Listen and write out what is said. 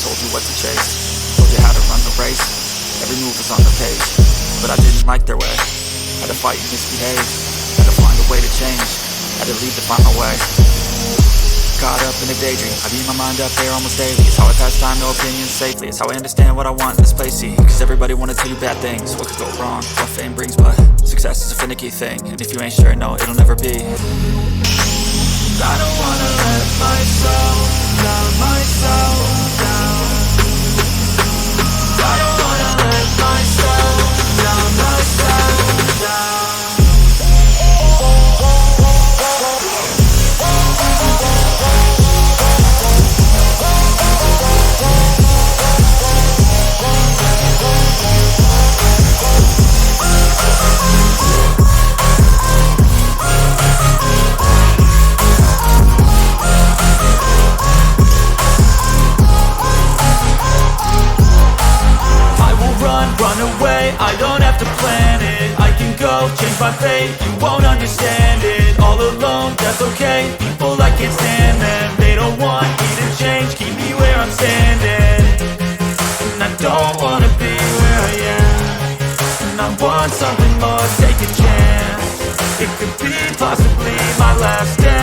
told you what to chase, told you how to run the race. Every move was on the page, but I didn't like their way. Had to fight and misbehave, had to find a way to change, had to leave to find my way. Caught up in a daydream, I beat my mind up there almost daily. It's how I pass time, no opinions safely. It's how I understand what I want in this place, see. Cause everybody wanna tell you bad things, what could go wrong, what fame brings. But success is a finicky thing, and if you ain't sure, no, it'll never be. I don't wanna let myself down. I don't wanna let myself down. Run away, I don't have to plan it. I can go, change my fate, you won't understand it. All alone, that's okay, people I can't stand them. They don't want me to change, keep me where I'm standing. And I don't wanna be where I am, and I want something more, take a chance. It could be possibly my last day.